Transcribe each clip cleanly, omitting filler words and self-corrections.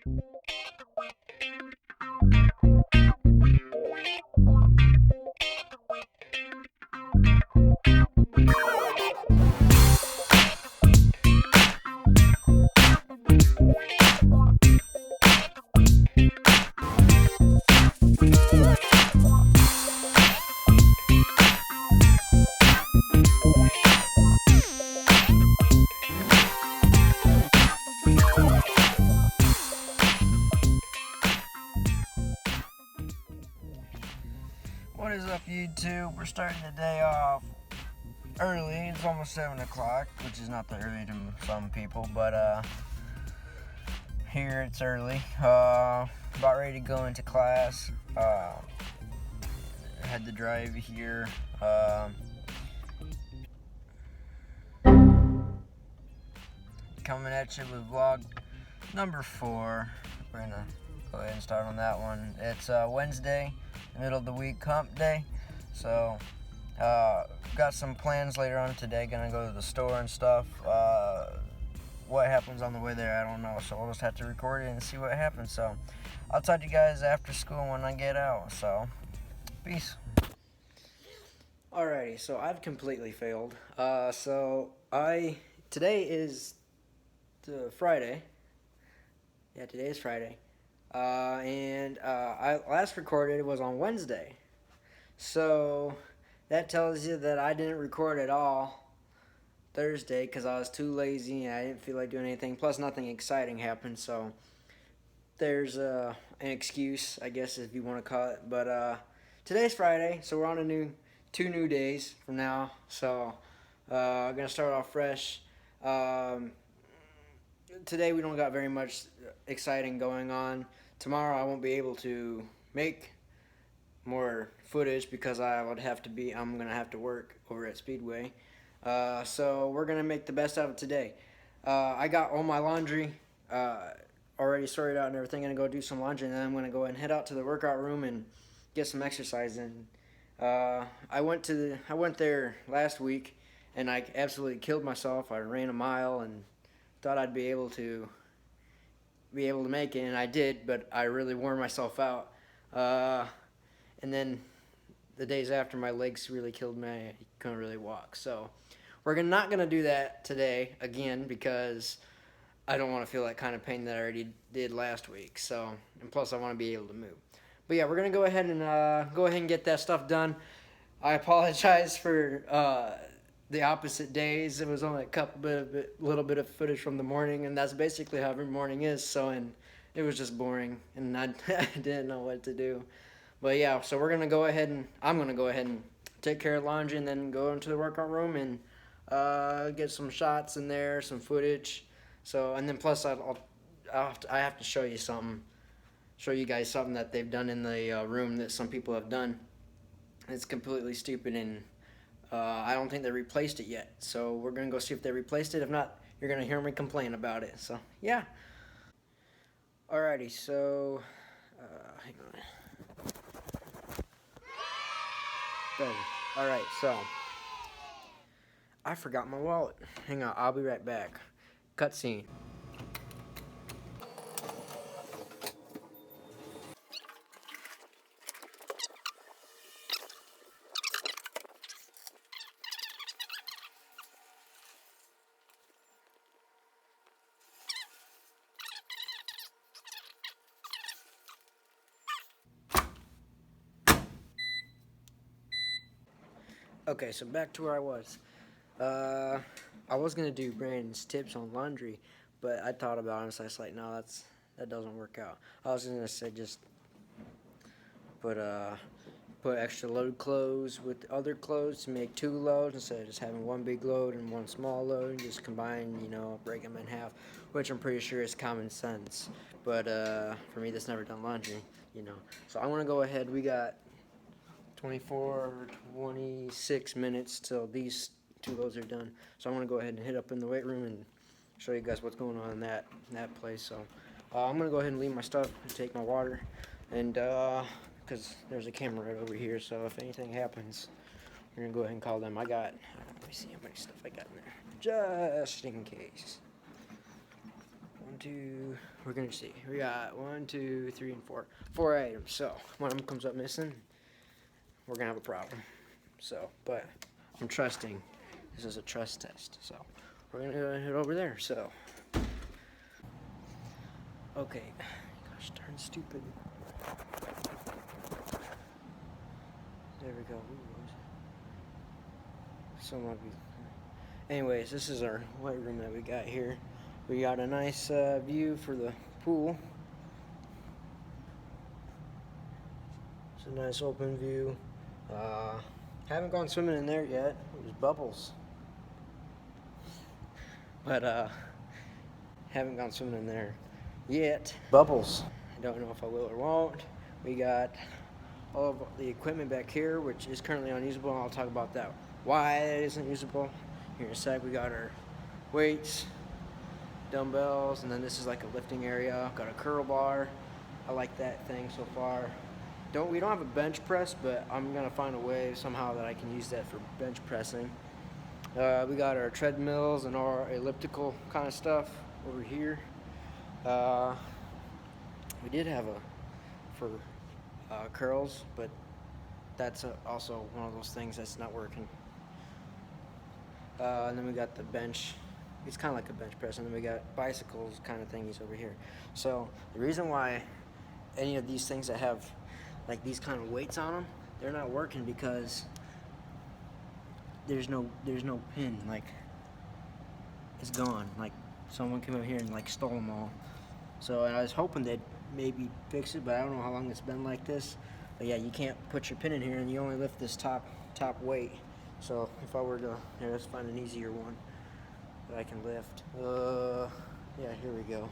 What is up, YouTube? We're starting the day off early. It's almost 7 o'clock, which is not that early to some people, but here it's early. About ready to go into class. Had to drive here. Coming at you with vlog number 4. We're gonna go ahead and start on that one. It's Wednesday, middle of the week, hump day. So got some plans later on today. Gonna go to the store and stuff. What happens on the way there, I don't know. So we'll just have to record it and see what happens. So I'll talk to you guys after school when I get out. So peace. Alrighty, so I've completely failed. Today is Friday. Yeah, today is Friday. I last recorded was on Wednesday. So that tells you that I didn't record at all Thursday because I was too lazy and I didn't feel like doing anything. Plus, nothing exciting happened. So there's an excuse, I guess, if you want to call it. But today's Friday, so we're on two new days from now. So I'm gonna start off fresh. Today we don't got very much exciting going on. Tomorrow I won't be able to make more footage because I'm gonna have to work over at Speedway. So we're gonna make the best out of today. I got all my laundry already sorted out and everything. I'm gonna go do some laundry and then I'm gonna go and head out to the workout room and get some exercise in. I went there last week and I absolutely killed myself. I ran a mile and thought I'd be able to make it, and I did, but I really wore myself out. And then the days after, my legs really killed me. I couldn't really walk. So we're not gonna do that today again because I don't want to feel that kind of pain that I already did last week. So, and plus I want to be able to move. But yeah, we're gonna go ahead and get that stuff done. I apologize for the opposite days. It was only a little bit of footage from the morning, and that's basically how every morning is. So, and it was just boring, and I didn't know what to do. But yeah, so I'm gonna go ahead and take care of laundry, and then go into the workout room and get some shots in there, some footage. So, and then plus I have to show you guys something that they've done in the room that some people have done. It's completely stupid and I don't think they replaced it yet. So we're going to go see if they replaced it. If not, you're going to hear me complain about it. So, yeah. Alrighty, so, hang on. Better. Alright, so, I forgot my wallet. Hang on, I'll be right back. Cutscene. Okay, so back to where I was. I was gonna do Brandon's tips on laundry, but I thought about it and so I was like, no, that doesn't work out. I was gonna say just put extra load clothes with other clothes to make 2 loads instead of just having one big load and one small load. Just combine, break them in half, which I'm pretty sure is common sense. But for me, that's never done laundry, So I'm gonna go ahead. We got 26 minutes till these 2 loads are done. So I'm gonna go ahead and hit up in the weight room and show you guys what's going on in that place. So I'm gonna go ahead and leave my stuff and take my water, and because there's a camera right over here, so if anything happens, we're gonna go ahead and call them. Let me see how much stuff I got in there, just in case. 1, we're gonna see. We got 1, 2, 3, and 4. 4 items. So one of them comes up missing, we're gonna have a problem. So, but I'm trusting. This is a trust test. So we're gonna head over there. So, okay. Gosh darn stupid. There we go. So might be. Anyways, this is our white room that we got here. We got a nice view for the pool. It's a nice open view. Haven't gone swimming in there yet. There's bubbles. But haven't gone swimming in there yet. Bubbles. I don't know if I will or won't. We got all of the equipment back here, which is currently unusable. I'll talk about that. Why it isn't usable here in a sec. We got our weights, dumbbells, and then this is like a lifting area. Got a curl bar. I like that thing so far. We don't have a bench press, but I'm gonna find a way somehow that I can use that for bench pressing. We got our treadmills and our elliptical kind of stuff over here. We did have a for curls, but that's also one of those things that's not working. And then we got the bench. It's kind of like a bench press, and then we got bicycles kind of thingies over here. So the reason why any of these things that have like these kind of weights on them, they're not working because there's no pin. Like, it's gone. Like, someone came over here and like stole them all. So I was hoping they'd maybe fix it, but I don't know how long it's been like this. But yeah, you can't put your pin in here, and you only lift this top weight. So if I were to, here, let's find an easier one that I can lift. Yeah, here we go.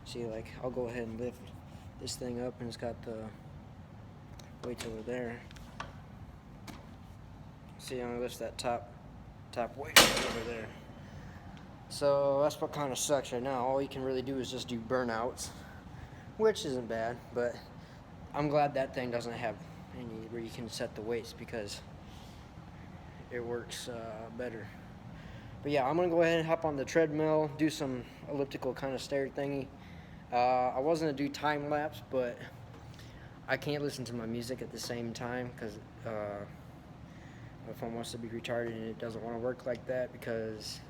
See, like, I'll go ahead and lift this thing up, and it's got the weights over there. See, I'm gonna lift that top weight over there. So that's what kind of sucks right now. All you can really do is just do burnouts, which isn't bad, but I'm glad that thing doesn't have any where you can set the weights because it works better. But yeah, I'm gonna go ahead and hop on the treadmill, do some elliptical kind of stair thingy. I was gonna do time lapse, but I can't listen to my music at the same time because my phone wants to be retarded and it doesn't want to work like that because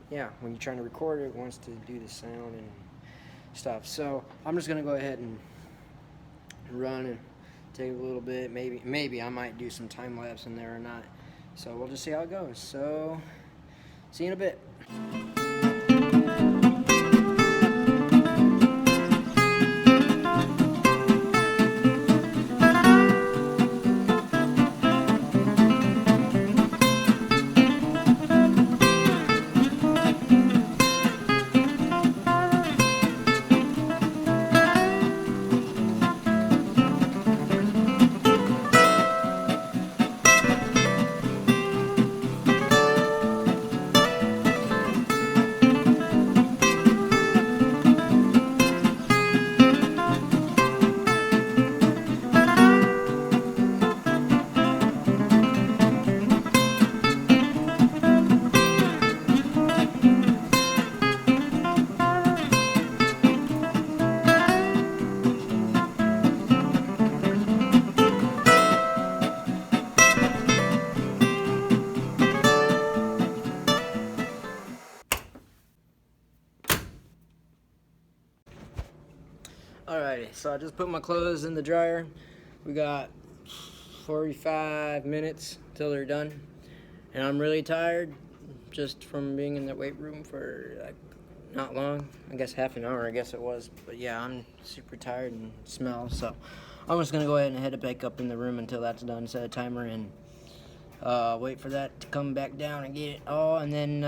yeah, when you're trying to record it wants to do the sound and stuff. So I'm just gonna go ahead and run and take a little bit. Maybe I might do some time lapse in there or not. So we'll just see how it goes. So see you in a bit. Alrighty, so I just put my clothes in the dryer. We got 45 minutes till they're done. And I'm really tired just from being in that weight room for like not long. I guess half an hour, I guess it was. But yeah, I'm super tired and smell. So I'm just gonna go ahead and head it back up in the room until that's done. Set a timer and wait for that to come back down and get it all. And then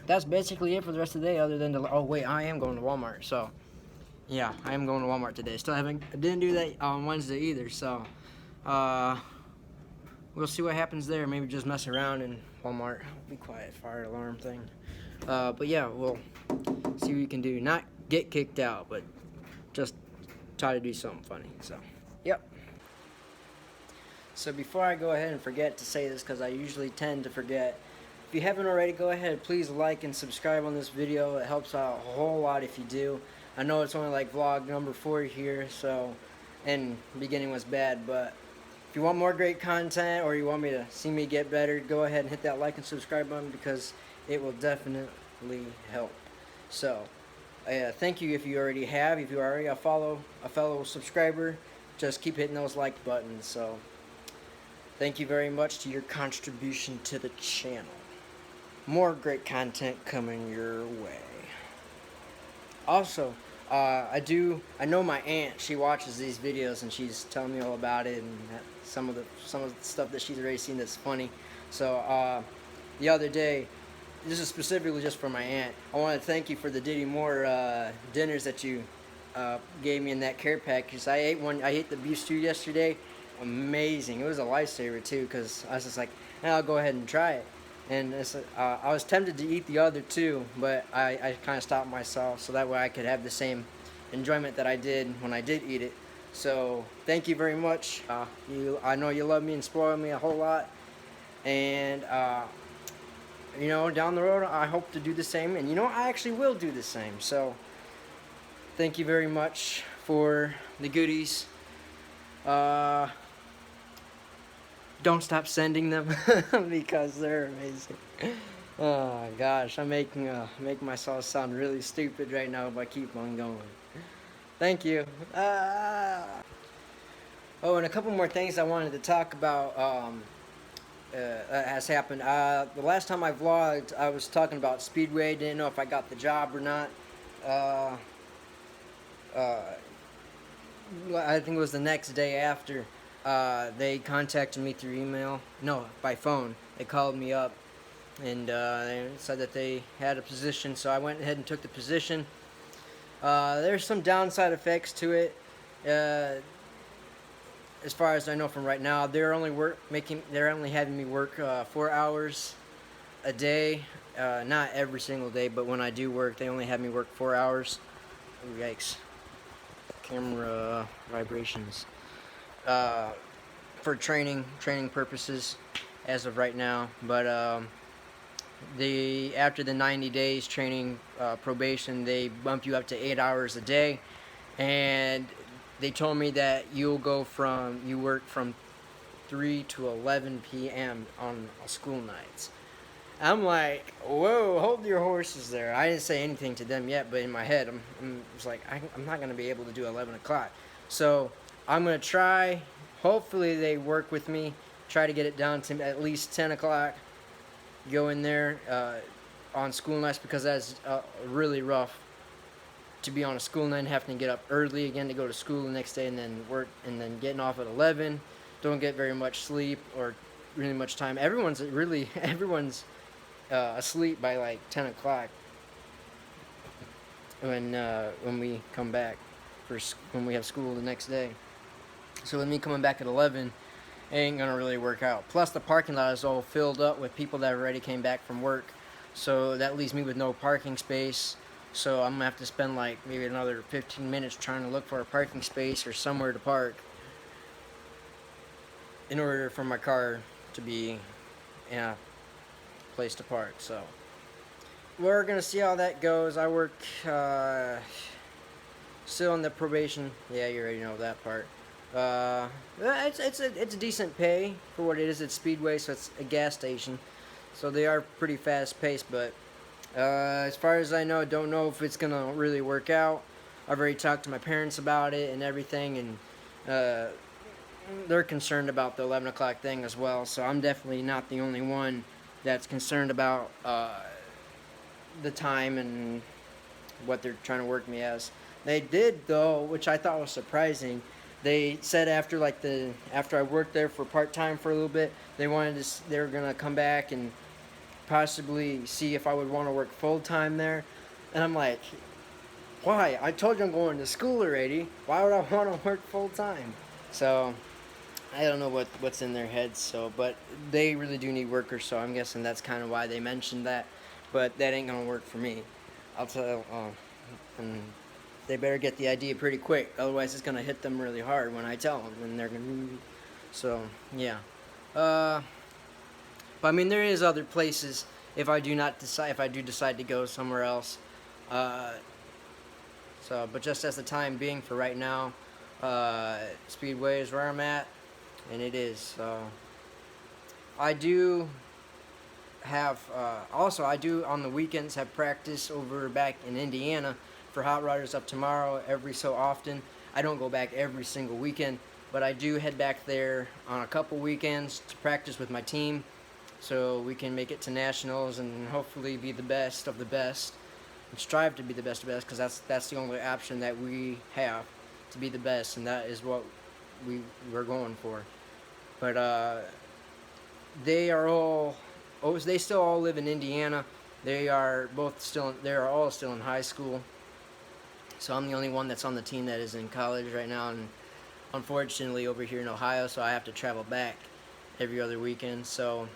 that's basically it for the rest of the day other than oh wait, I am going to Walmart. So yeah, I am going to Walmart today. Didn't do that on Wednesday either, so we'll see what happens there. Maybe just mess around in Walmart. Be quiet, fire alarm thing. But yeah, we'll see what we can do. Not get kicked out, but just try to do something funny. So, yep. So before I go ahead and forget to say this, because I usually tend to forget, if you haven't already, go ahead, please like and subscribe on this video. It helps out a whole lot if you do. I know it's only like vlog number 4 here, so, and the beginning was bad, but if you want more great content or you want me to see me get better, go ahead and hit that like and subscribe button because it will definitely help. So, thank you if you already have. If you are already a fellow subscriber, just keep hitting those like buttons. So, thank you very much to your contribution to the channel. More great content coming your way. Also, I know my aunt, she watches these videos and she's telling me all about it and some of the stuff that she's already seen that's funny. So the other day, this is specifically just for my aunt, I want to thank you for the Diddy Moore dinners that you gave me in that care package. I ate the beef stew yesterday. Amazing. It was a lifesaver too, because I was just like, I'll go ahead and try it. And I was tempted to eat the other two, but I kind of stopped myself so that way I could have the same enjoyment that I did when I did eat it. So thank you very much. I know you love me and spoil me a whole lot, and you know, down the road I hope to do the same, and you know, I actually will do the same. So thank you very much for the goodies. Don't stop sending them because they're amazing. Oh gosh, I'm making myself sound really stupid right now, but I keep on going. Thank you. Oh, and a couple more things I wanted to talk about has happened. The last time I vlogged, I was talking about Speedway. Didn't know if I got the job or not. I think it was the next day after. They contacted me through email. No, by phone. They called me up and they said that they had a position, so I went ahead and took the position. There's some downside effects to it. As far as I know from right now, they're only having me work 4 hours a day. Not every single day, but when I do work, they only have me work 4 hours. Oh, yikes. Camera vibrations. For training purposes as of right now, but after the 90 days training probation, they bump you up to 8 hours a day, and they told me that you work from 3 to 11 p.m. on school nights. I'm like, whoa, hold your horses there. I didn't say anything to them yet, but in my head, I'm just like, I'm not going to be able to do 11 o'clock. So I'm going to try. Hopefully they work with me. Try to get it down to at least 10 o'clock. Go in there on school nights, because that's really rough to be on a school night and having to get up early again to go to school the next day and then work and then getting off at 11. Don't get very much sleep or really much time. Everyone's asleep by like 10 o'clock when we come back when we have school the next day. So with me coming back at 11, it ain't gonna really work out. Plus the parking lot is all filled up with people that already came back from work, so that leaves me with no parking space. So I'm gonna have to spend like maybe another 15 minutes trying to look for a parking space or somewhere to park in order for my car to be in a place to park. So we're gonna see how that goes. I work still on the probation. Yeah, you already know that part. It's a decent pay for what it is. It's Speedway, so it's a gas station, so they are pretty fast paced. But as far as I know, I don't know if it's gonna really work out. I've already talked to my parents about it and everything, and they're concerned about the 11 o'clock thing as well. So I'm definitely not the only one that's concerned about the time and what they're trying to work me as. They did, though, which I thought was surprising. They said after I worked there for part-time for a little bit, they were gonna come back and possibly see if I would want to work full-time there. And I'm like, why? I told you I'm going to school already. Why would I want to work full-time? So I don't know what's in their heads. So, but they really do need workers, so I'm guessing that's kind of why they mentioned that. But that ain't gonna work for me. I'll tell. And they better get the idea pretty quick, otherwise it's gonna hit them really hard when I tell them, and they're gonna. So yeah. But I mean, there is other places if I do decide to go somewhere else. Uh, but just as the time being for right now, Speedway is where I'm at, and it is. So I do have also I do on the weekends have practice over back in Indiana for Hot Rodders up tomorrow every so often. I don't go back every single weekend, but I do head back there on a couple weekends to practice with my team, so we can make it to nationals and hopefully be the best of the best and strive to be the best of the best, because that's the only option that we have, to be the best, and that is what we're going for. But they are all they still all live in Indiana. They are all still in high school. So I'm the only one that's on the team that is in college right now, and unfortunately over here in Ohio, so I have to travel back every other weekend. So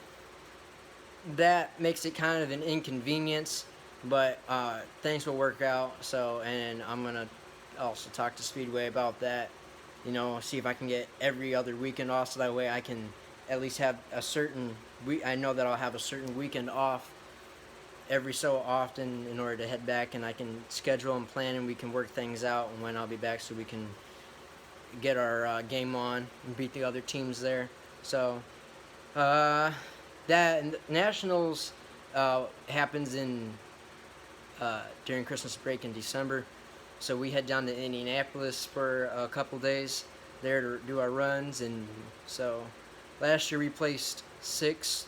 that makes it kind of an inconvenience, but things will work out. So, and I'm gonna also talk to Speedway about that. See if I can get every other weekend off, so that way I can at least have a certain week. I know that I'll have a certain weekend off every so often in order to head back, and I can schedule and plan, and we can work things out and when I'll be back, so we can get our game on and beat the other teams there. So that nationals happens in during Christmas break in December. So we head down to Indianapolis for a couple days there to do our runs. And so last year we placed sixth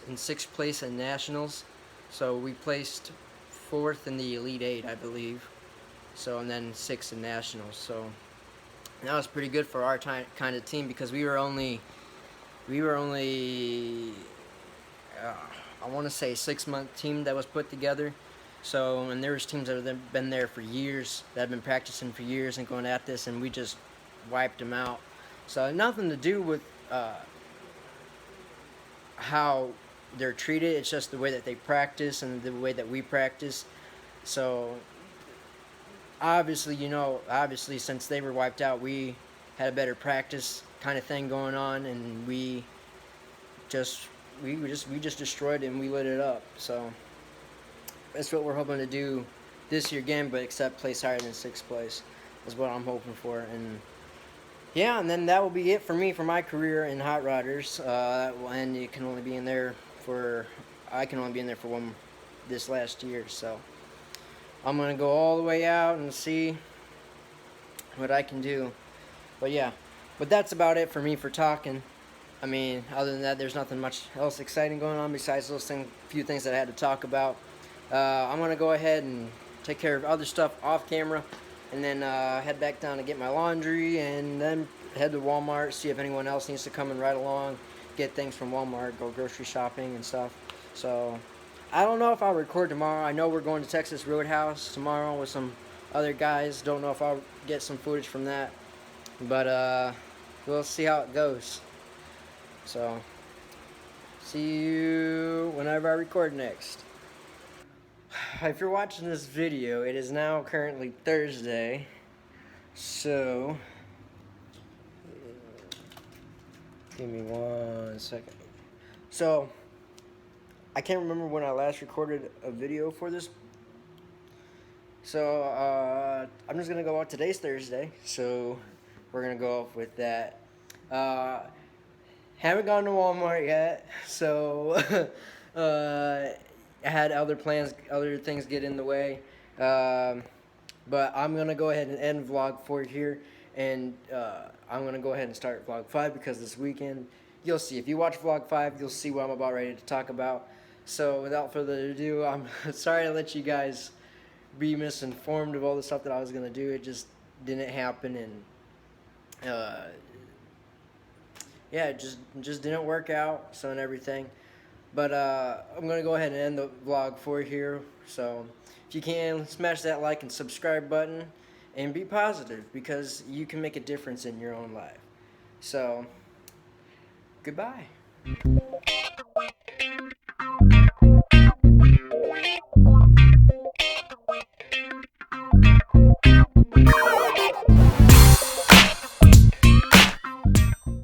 place in nationals. So we placed 4th in the Elite 8, I believe. So, and then 6th in nationals. So that was pretty good for our kind of team, because we were only I want to say a 6-month team that was put together. So, and there was teams that have been there for years, that have been practicing for years and going at this, and we just wiped them out. So nothing to do with how they're treated. It's just the way that they practice and the way that we practice. So obviously, since they were wiped out, we had a better practice kind of thing going on, and we just destroyed it and we lit it up. So that's what we're hoping to do this year again, but except place higher than 6th place is what I'm hoping for. And yeah, and then that will be it for me for my career in Hot Rodders. And I can only be in there for one this last year. So I'm gonna go all the way out and see what I can do. But yeah, but that's about it for me for talking. I mean, other than that, there's nothing much else exciting going on besides those few things that I had to talk about. I'm going to go ahead and take care of other stuff off camera, and then head back down to get my laundry, and then head to Walmart, see if anyone else needs to come and ride along, get things from Walmart, go grocery shopping and stuff. So I don't know if I'll record tomorrow. I know we're going to Texas Roadhouse tomorrow with some other guys. Don't know if I'll get some footage from that, but we'll see how it goes. So, see you whenever I record next. If you're watching this video, it is now currently Thursday. So, give me 1 second. So, I can't remember when I last recorded a video for this. So, I'm just going to go out. Today's Thursday, so we're going to go off with that. Haven't gone to Walmart yet, so I had other plans, other things get in the way. But I'm going to go ahead and end Vlog 4 here, and I'm going to go ahead and start Vlog 5, because this weekend, you'll see. If you watch Vlog 5, you'll see what I'm about ready to talk about. So without further ado, I'm sorry to let you guys be misinformed of all the stuff that I was going to do. It just didn't happen, and yeah, it just didn't work out, so and everything. But I'm going to go ahead and end the vlog for here. So if you can, smash that like and subscribe button, and be positive, because you can make a difference in your own life. So, goodbye.